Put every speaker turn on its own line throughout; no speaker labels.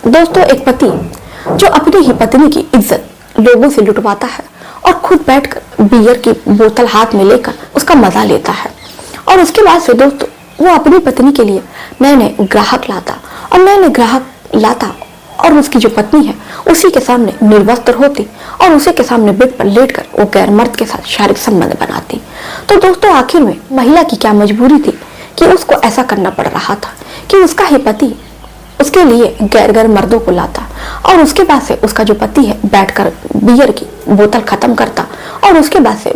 दोस्तों, एक पति जो अपनी ही पत्नी की इज्जत लोगों से लुटवाता है और खुद बैठकर बियर की बोतल हाथ में लेकर उसका मजा लेता है, और उसके बाद से दोस्तों वो अपनी पत्नी के लिए नए नए ग्राहक लाता और नए नए ग्राहक लाता और उसकी जो पत्नी है उसी के सामने निर्वस्त्र होती और उसी के सामने बेड पर लेटकर वो गैर मर्द के साथ शारीरिक संबंध बनाती। तो दोस्तों, आखिर में महिला की क्या मजबूरी थी कि उसको ऐसा करना पड़ रहा था कि उसका ही पति उसके लिए गैर गैर मर्दों को लाता और उसके बाद से उसका जो पति है बैठकर बियर की बोतल खत्म करता और उसके बाद से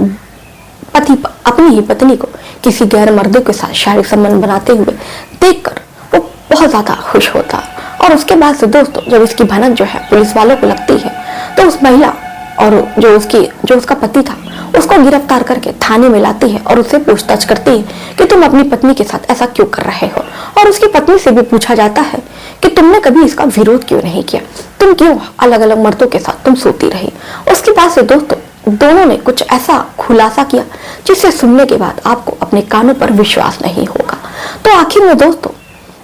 पति अपनी ही पत्नी को किसी गैर मर्दों के साथ शारीरिक संबंध बनाते हुए देखकर वो बहुत ज्यादा खुश होता। और उसके बाद से दोस्तों, जब इसकी भनक जो है पुलिस वालों को लगती है तो उस महिला और जो उसका पति था उसको गिरफ्तार करके थाने में लाती है और उससे पूछताछ करती है कि तुम अपनी पत्नी के साथ ऐसा क्यों कर रहे हो। और उसकी पत्नी से भी पूछा जाता है कि तुमने कभी इसका विरोध क्यों नहीं किया, तुम क्यों अलग अलग मर्दों के साथ तुम सोती रही। उसके बाद से दोस्तों दोनों ने कुछ ऐसा खुलासा किया जिसे सुनने के बाद आपको अपने कानों पर विश्वास नहीं होगा। तो आखिर में दोस्तों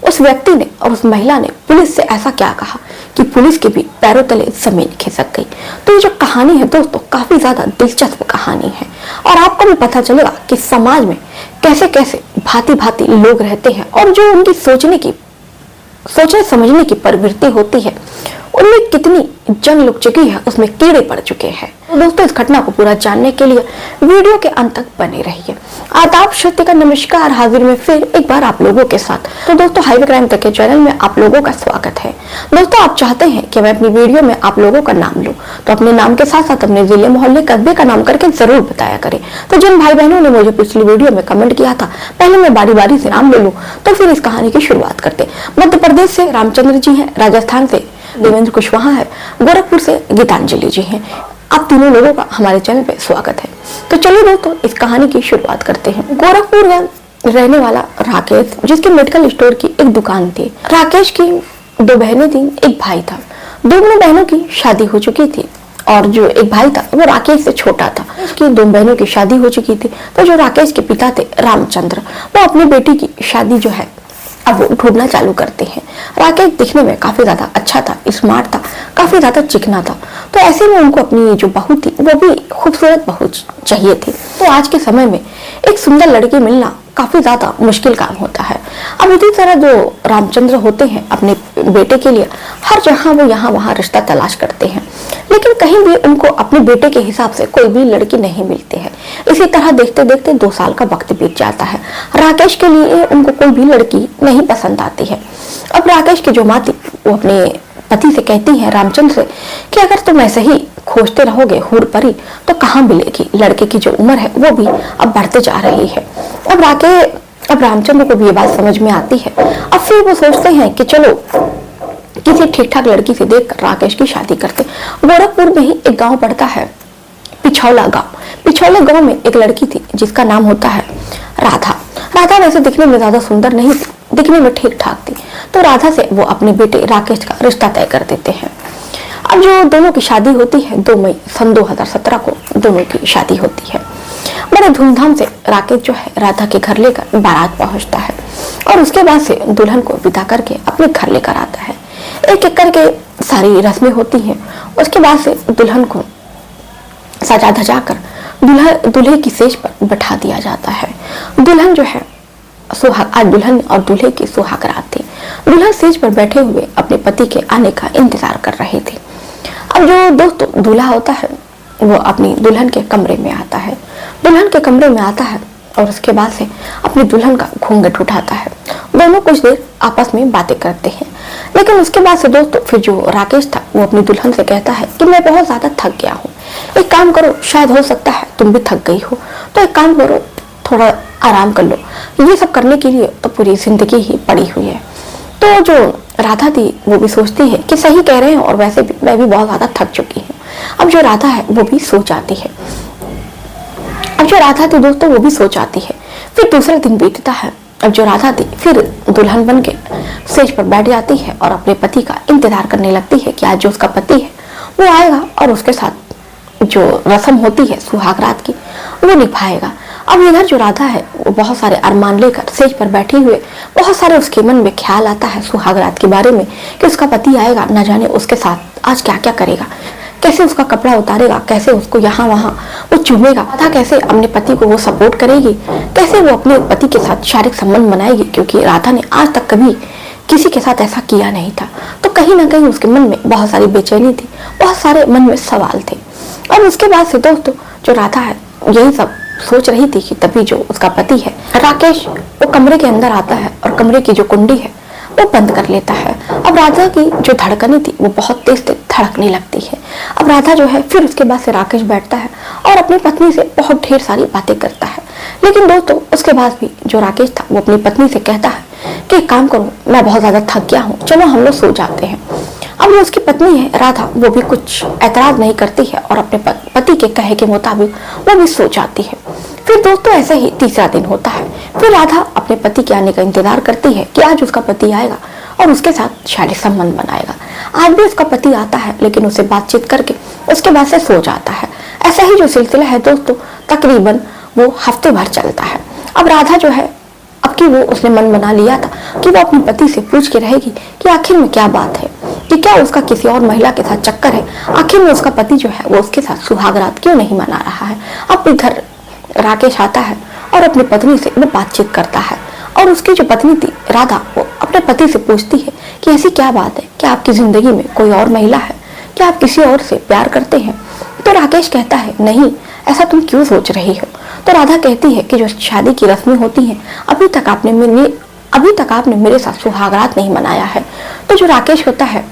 उस व्यक्ति ने और उस महिला ने पुलिस से ऐसा क्या कहा कि पुलिस के भी पैरों तले जमीन खिसक गई। तो ये जो कहानी है दोस्तों काफी ज्यादा दिलचस्प कहानी है और आपको भी पता चलेगा कि समाज में कैसे कैसे भांति भांति लोग रहते हैं और जो उनकी सोचने समझने की प्रवृत्ति होती है उनमें कितनी जंग लुक चुकी है, उसमें कीड़े पड़ चुके हैं। तो दोस्तों, इस घटना को पूरा जानने के लिए वीडियो के अंत तक बने रहिए। आदाब, सत्य का नमस्कार, हाजिर में फिर एक बार आप लोगों के साथ। तो दोस्तों, हाईवे क्राइम तक के चैनल में आप लोगों का स्वागत है। दोस्तों, आप चाहते हैं कि मैं अपनी वीडियो में आप लोगों का नाम लूं, तो अपने नाम के साथ साथ अपने जिले, मोहल्ले, कस्बे का नाम करके जरूर बताया करें। तो जिन भाई बहनों ने मुझे पिछली वीडियो में कमेंट किया था पहले मैं बारी बारी से नाम ले लूं, तो फिर इस कहानी की शुरुआत करते। मध्य प्रदेश से रामचंद्र जी है, राजस्थान से देवेंद्र कुशवाहा है, गोरखपुर से गीतांजलि जी हैं। आप तीनों लोगों का हमारे चैनल पे स्वागत है। तो चलिए दोस्तों, इस कहानी की शुरुआत करते हैं। गोरखपुर में रहने वाला राकेश, जिसके मेडिकल स्टोर की एक दुकान थी। राकेश की दो बहनें थी, एक भाई था। दोनों बहनों की शादी हो चुकी थी और जो एक भाई था वो राकेश से छोटा था। उसकी दो बहनों की शादी हो चुकी थी। तो जो राकेश के पिता थे रामचंद्र, वो अपनी बेटी की शादी जो है अब वो ढूंढना चालू करते हैं। राकेश दिखने में काफी ज्यादा अच्छा था, स्मार्ट था, काफी ज्यादा चिकना था। तो ऐसे में उनको अपनी जो बहू थी वो भी खूबसूरत बहू चाहिए थी। तो आज के समय में एक सुंदर लड़की मिलना काफी ज्यादा मुश्किल काम होता है। अब इसी तरह जो रामचंद्र होते हैं अपने बेटे के लिए हर जगह वो यहाँ वहाँ रिश्ता तलाश करते हैं, लेकिन कहीं भी उनको अपने बेटे के हिसाब से कोई भी लड़की नहीं मिलती है। इसी तरह देखते देखते 2 साल का वक्त बीत जाता है। राकेश के लिए उनको कोई भी लड़की नहीं पसंद आती है। अब राकेश की जो माँ थी वो अपने पति से कहती है रामचंद्र से कि अगर तुम ऐसे ही खोजते रहोगे हूर परी तो कहाँ मिलेगी। लड़के की जो उम्र है वो भी अब बढ़ते जा रही है। अब रामचंद्र को भी ये बात समझ में आती है। अब फिर वो सोचते हैं कि चलो किसी ठीक ठाक लड़की से देखकर राकेश की शादी करते। गोरखपुर में ही एक गांव पड़ता है पिछौला गांव। पिछौला गांव में एक लड़की थी जिसका नाम होता है राधा। राधा वैसे दिखने में ज्यादा सुंदर नहीं थी, दिखने में ठीक ठाक थी। तो राधा से वो अपने बेटे राकेश का रिश्ता तय कर देते हैं। अब जो दोनों की शादी होती है 2 मई सन 2017 को दोनों की शादी होती है। बड़े धूमधाम से राकेश जो है राधा के घर लेकर बारात पहुंचता है और उसके बाद से दुल्हन को विदा करके अपने घर लेकर आता है। एक एक करके सारी रस्में होती हैं। उसके बाद से दुल्हन को सजा धजा कर दूल्हे की सेज पर बैठा दिया जाता है। दुल्हन जो है आज दुल्हन और दूल्हे की सुहाग रात थी। दुल्हन सेज पर बैठे हुए अपने पति के आने का इंतजार कर रही थी। अब जो दोस्तों दूल्हा होता है वो अपनी दुल्हन के कमरे में आता है। दुल्हन के कमरे में आता है और उसके बाद से अपनी दुल्हन का घूंघट उठाता है। दोनों कुछ देर आपस में बातें करते हैं, लेकिन उसके बाद से दोस्तों फिर जो राकेश था वो अपनी दुल्हन से कहता है कि मैं बहुत ज्यादा थक गया हूँ, एक काम करो, शायद हो सकता है तुम भी थक गई हो, तो एक काम करो थोड़ा आराम कर लो। ये सब करने के लिए तो पूरी जिंदगी ही पड़ी हुई है। तो जो राधा थी वो भी सोचती है कि सही कह रहे हैं और वैसे भी मैं भी बहुत ज्यादा थक चुकी हूँ। अब जो राधा है वो भी सो जाती है। अब जो राधा थी दोस्तों वो भी सो जाती है। फिर दूसरा दिन बीतता है। अब जो राधा थी फिर दुल्हन बन के स्टेज पर बैठ जाती है और अपने पति का इंतजार करने लगती है कि आज जो उसका पति है वो आएगा और उसके साथ जो रस्म होती है सुहाग रात की वो निभाएगा। अब इधर जो राधा है वो बहुत सारे अरमान लेकर सेज पर बैठी हुए, बहुत सारे उसके मन में ख्याल आता है सुहाग रात के बारे में कि उसका पति आएगा, न जाने उसके साथ आज क्या क्या करेगा, कैसे उसका कपड़ा उतारेगा, कैसे उसको यहाँ वहाँ वो चूमेगा, राधा कैसे अपने पति को वो सपोर्ट करेगी, कैसे वो अपने पति के साथ शारीरिक संबंध बनाएगी, क्योंकि राधा ने आज तक कभी किसी के साथ ऐसा किया नहीं था। तो कहीं ना कहीं उसके मन में बहुत सारी बेचैनी थी, बहुत सारे मन में सवाल थे। और उसके बाद से दोस्तों जो राधा है यही सब सोच रही थी कि तभी जो उसका पति है राकेश वो कमरे के अंदर आता है और कमरे की जो कुंडी है वो बंद कर लेता है। अब राधा की जो धड़कनें थी वो बहुत तेज तेज धड़कने लगती है। अब राधा जो है फिर उसके बाद से राकेश बैठता है और अपनी पत्नी से बहुत ढेर सारी बातें करता है। लेकिन दोस्तों उसके बाद भी जो राकेश था वो अपनी पत्नी से कहता है कि एक काम करो, मैं बहुत ज्यादा थक गया हूँ, चलो हम लोग सो जाते हैं। अब जो उसकी पत्नी है राधा वो भी कुछ ऐतराज नहीं करती है और अपने पति के कहे के मुताबिक वो भी सो जाती है। फिर दोस्तों ऐसे ही तीसरा दिन होता है। फिर राधा अपने पति के आने का इंतजार करती है कि आज उसका पति आएगा और उसके साथ शारीरिक संबंध बनाएगा। आज भी उसका पति आता है लेकिन उससे बातचीत करके उसके बाद से सो जाता है। ऐसा ही जो सिलसिला है दोस्तों तकरीबन वो हफ्ते भर चलता है। अब राधा जो है अब की वो उसने मन बना लिया था कि वो अपने पति से पूछ के रहेगी कि आखिर में क्या बात है, कि क्या उसका किसी और महिला के साथ चक्कर है, आखिर में उसका पति जो है वो उसके साथ सुहाग रात क्यों नहीं मना रहा है। अब इधर राकेश आता है और अपनी पत्नी से वो बातचीत करता है और उसकी जो पत्नी थी राधा वो अपने पति से पूछती है कि ऐसी क्या बात है, क्या आपकी जिंदगी में कोई और महिला है, क्या आप किसी और से प्यार करते हैं। तो राकेश कहता है नहीं, ऐसा तुम क्यों सोच रही हो। तो राधा कहती है कि जो शादी की रस्में होती हैं अभी तक आपने मेरे साथ सुहाग रात नहीं मनाया है। तो जो राकेश होता है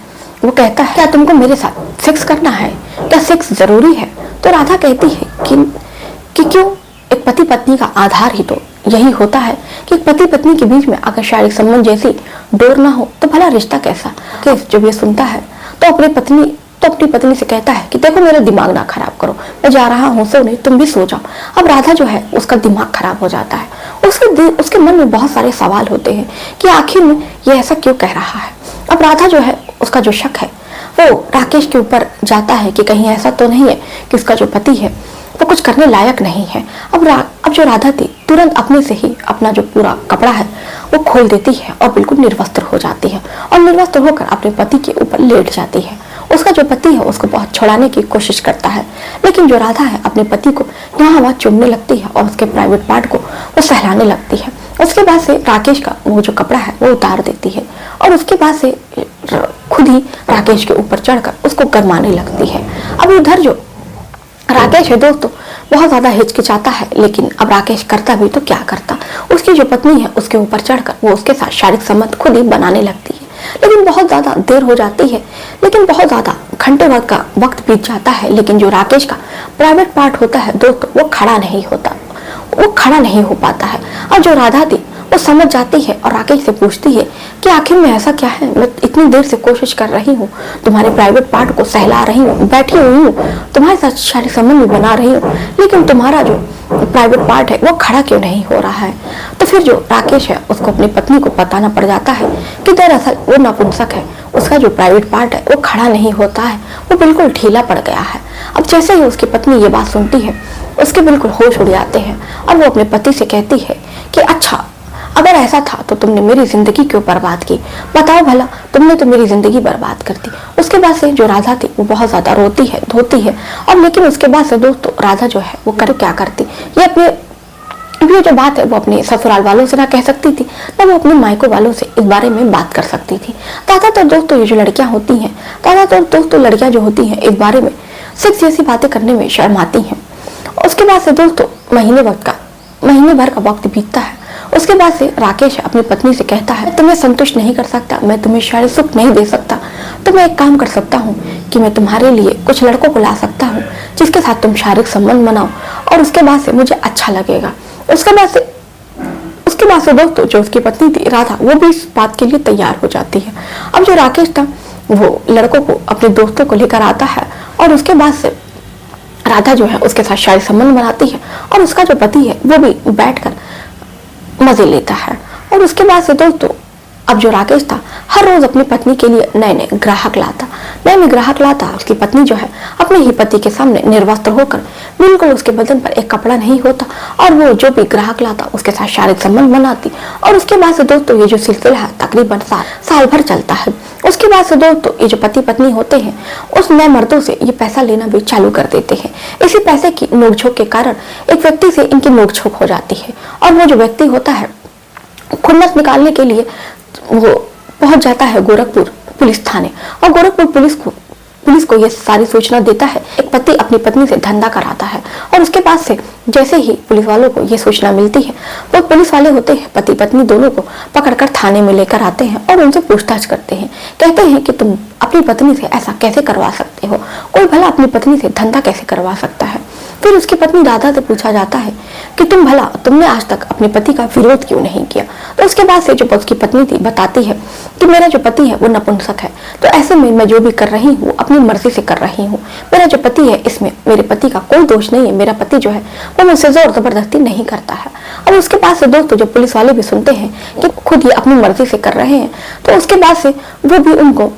वो कहता है क्या तुमको मेरे साथ सेक्स करना है, क्या सेक्स जरूरी है। तो राधा कहती है कि क्यों, एक पति पत्नी का आधार ही तो यही होता है कि पति पत्नी के बीच में अगर शारीरिक संबंध जैसी डोर ना हो तो भला रिश्ता कैसा। जब ये सुनता है तो अपनी पत्नी से कहता है कि देखो मेरा दिमाग ना खराब करो, मैं जा रहा हूँ सोने, तुम भी सो जाओ। अब राधा जो है उसका दिमाग खराब हो जाता है, उसके मन में बहुत सारे सवाल होते हैं कि आखिर में ये ऐसा क्यों कह रहा है। अब राधा जो है उसका जो शक है वो राकेश के ऊपर जाता है कि कहीं ऐसा तो नहीं है कि उसका जो पति है वो कुछ करने लायक नहीं है। अब जो राधा थी तुरंत अपने से ही अपना जो पूरा कपड़ा है वो खोल देती है और बिल्कुल निर्वस्त्र हो जाती है और निर्वस्त्र होकर अपने पति के ऊपर लेट जाती है। उसका जो पति है उसको बहुत छुड़ाने की कोशिश करता है, लेकिन जो राधा है अपने पति को यहाँ वहाँ चूमने लगती है और उसके प्राइवेट पार्ट को वो सहलाने लगती है। उसके बाद से राकेश का वो जो कपड़ा है वो उतार देती है और उसके बाद से खुद ही राकेश के ऊपर चढ़कर उसको गरमाने लगती है। अब उधर जो राकेश है दोस्तों बहुत ज्यादा हिचकिचाता है, लेकिन अब राकेश करता भी तो क्या करता। उसकी जो पत्नी है उसके ऊपर चढ़कर वो उसके साथ शारीरिक संबंध खुद ही बनाने लगती है, लेकिन बहुत ज्यादा देर हो जाती है, लेकिन बहुत ज्यादा घंटे भर का वक्त बीत जाता है। लेकिन जो राकेश का प्राइवेट पार्ट होता है दोस्तों वो खड़ा नहीं हो पाता है। और जो राधा थी वो समझ जाती है और राकेश से पूछती है कि आखिर में ऐसा क्या है, मैं इतनी देर से कोशिश कर रही हूँ, तुम्हारे प्राइवेट पार्ट को सहला रही हूँ, बैठी हुई हूँ, तुम्हारे साथ शारीरिक संबंध भी बना रही हूँ, लेकिन तुम्हारा जो प्राइवेट पार्ट है वो खड़ा क्यों नहीं हो रहा है। तो फिर जो राकेश है उसको अपनी पत्नी को बताना पड़ जाता है कि दरअसल वो नपुंसक है, उसका जो प्राइवेट पार्ट है वो खड़ा नहीं होता है, वो बिल्कुल ढीला पड़ गया है। अब जैसे ही उसकी पत्नी ये बात सुनती है उसके बिल्कुल होश उड़ जाते हैं और वो अपने पति से कहती है कि अच्छा अगर ऐसा था तो तुमने मेरी जिंदगी क्यों बर्बाद की, बताओ भला, तुमने तो मेरी जिंदगी बर्बाद कर दी। उसके बाद से जो राधा थी वो बहुत ज्यादा रोती है, धोती है, और लेकिन उसके बाद से दोस्तों राधा जो है वो क्या करती, ये जो बात है वो अपने ससुराल वालों से ना कह सकती थी ना वो अपने मायको वालों से इस बारे में बात कर सकती थी। ज्यादातर दोस्तों ये जो लड़कियां होती हैं, ज्यादातर दोस्तों लड़कियां जो होती हैं इस बारे में सेक्स जैसी बातें करने में शर्माती हैं। उसके बाद से दोस्तों महीने भर का वक्त बीतता है। उसके बाद से राकेश अपनी पत्नी से कहता है तुम्हें संतुष्ट नहीं कर सकता, मैं तुम्हें शारीरिक सुख नहीं दे सकता, तो मैं एक काम कर सकता हूँ कि मैं तुम्हारे लिए कुछ लड़कों को ला सकता हूँ जिसके साथ तुम शारीरिक संबंध बनाओ और उसके बाद से मुझे अच्छा लगेगा। उसके बाद से दोस्तों जो उसकी पत्नी थी राधा वो भी इस बात के लिए तैयार हो जाती है। अब जो राकेश था वो लड़कों को अपने दोस्तों को लेकर आता है और उसके बाद से राधा जो है उसके साथ शारीरिक संबंध बनाती है और उसका जो पति है वो भी बैठकर मजे लेता है। और उसके बाद से दोस्तों अब जो राकेश था हर रोज अपनी पत्नी के लिए नए नए ग्राहक लाता। उसकी पत्नी जो है अपने ही पति के सामने निर्वस्त्र होकर, बिल्कुल उसके बदन पर एक कपड़ा नहीं होता, और वो जो भी ग्राहक लाता उसके साथ शारीरिक संबंध बनाती। और उसके बाद से दोस्तों ये जो सिलसिला है तकरीबन साल भर चलता है। उसके बाद से दोस्तों ये जो पति पत्नी होते हैं उस नए मर्दों से ये पैसा लेना भी चालू कर देते हैं। इसी पैसे की नोकझोंक के कारण एक व्यक्ति से इनकी नोकझोंक हो जाती है, और वो जो व्यक्ति होता है खुन्नस निकालने के लिए वो पहुंच जाता है गोरखपुर पुलिस थाने, और गोरखपुर पुलिस को यह सारी सूचना देता है। एक पति अपनी पत्नी से धंधा कराता है, और उसके बाद से जैसे ही पुलिस वालों को यह सूचना मिलती है वो पुलिस वाले होते हैं पति पत्नी दोनों को पकड़कर थाने में लेकर आते हैं और उनसे पूछताछ करते हैं। कहते हैं कि तुम अपनी पत्नी से ऐसा कैसे करवा सकते हो, कोई भला अपनी पत्नी से धंधा कैसे करवा सकता है। फिर उसकी पत्नी राधा से पूछा जाता है कि तुमने आज तक अपने पति का विरोध क्यों नहीं किया। तो उसके बाद से जो उसकी पत्नी थी बताती है कि मेरा जो पति है वो नपुंसक है, तो ऐसे में मैं जो भी कर रही हूँ अपनी मर्जी से कर रही हूँ। मेरा जो पति है इसमें मेरे पति का कोई दोष नहीं है, मेरा पति जो है वो मुझसे जोर जबरदस्ती नहीं करता है। और उसके बाद से दोस्तों जब पुलिस वाले भी सुनते हैं कि खुद ये अपनी मर्जी से कर रहे हैं, तो उसके बाद से वो भी उनको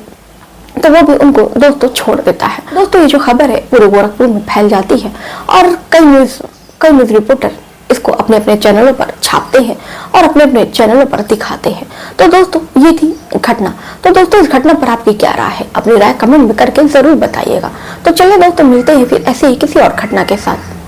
दोस्तों छोड़ देता है। दोस्तों ये जो खबर है पूरे गोरखपुर में फैल जाती है, और कई न्यूज रिपोर्टर इसको अपने अपने चैनलों पर छापते हैं और अपने अपने चैनलों पर दिखाते हैं। तो दोस्तों ये थी घटना। तो दोस्तों इस घटना पर आपकी क्या राय है, अपनी राय कमेंट में करके जरूर बताइएगा। तो चलिए दोस्तों मिलते हैं फिर ऐसे ही किसी और घटना के साथ।